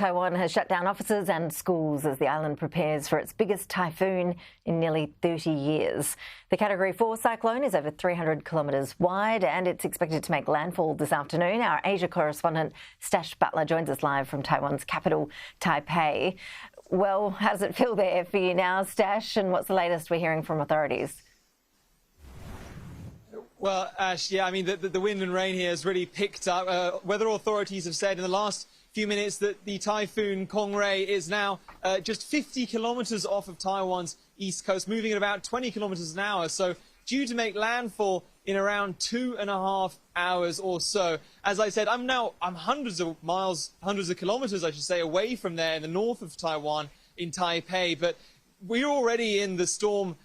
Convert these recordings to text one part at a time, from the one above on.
Taiwan has shut down offices and schools as the island prepares for its biggest typhoon in nearly 30 years. The Category 4 cyclone is over 300 kilometres wide and it's expected to make landfall this afternoon. Our Asia correspondent Stash Butler joins us live from Taiwan's capital, Taipei. Well, how does it feel there for you now, Stash, and what's the latest we're hearing from authorities? Well, Ash, yeah, I mean, the wind and rain here has really picked up. Weather authorities have said in the last few minutes that the Typhoon Kong-Rey is now just 50 kilometres off of Taiwan's east coast, moving at about 20 kilometres an hour. So due to make landfall in around 2.5 hours or so. As I said, I'm hundreds of kilometres, I should say, away from there in the north of Taiwan in Taipei. But we're already in the storm,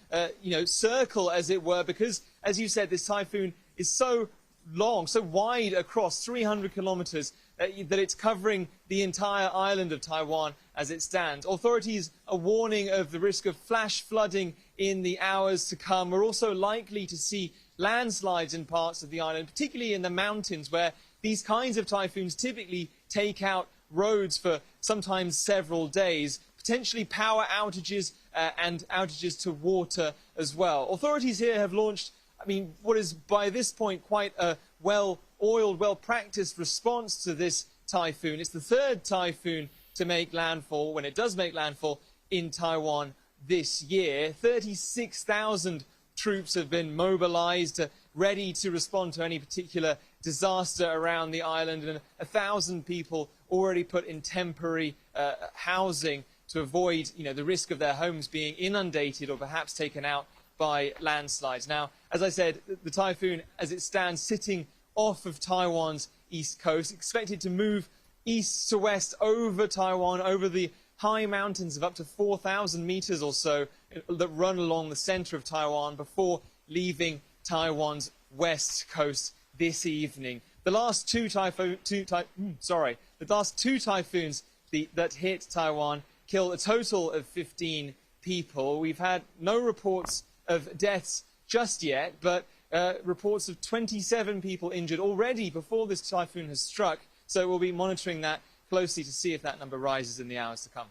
circle, as it were, because, as you said, this typhoon is so long, so wide across 300 kilometres that it's covering the entire island of Taiwan as it stands. Authorities are warning of the risk of flash flooding in the hours to come. We're also likely to see landslides in parts of the island, particularly in the mountains, where these kinds of typhoons typically take out roads for sometimes several days, potentially power outages and outages to water as well. Authorities here have launched, what is by this point quite a well-oiled, well-practiced response to this typhoon. It's the third typhoon to make landfall, when it does make landfall, in Taiwan this year. 36,000 troops have been mobilized, ready to respond to any particular disaster around the island, and 1,000 people already put in temporary housing to avoid, the risk of their homes being inundated or perhaps taken out by landslides. Now, as I said, the typhoon, as it stands, sitting off of Taiwan's east coast, expected to move east to west over Taiwan, over the high mountains of up to 4,000 meters or so that run along the center of Taiwan before leaving Taiwan's west coast this evening. The last two typhoons that hit Taiwan killed a total of 15 people. We've had no reports of deaths just yet, but reports of 27 people injured already before this typhoon has struck. So we'll be monitoring that closely to see if that number rises in the hours to come.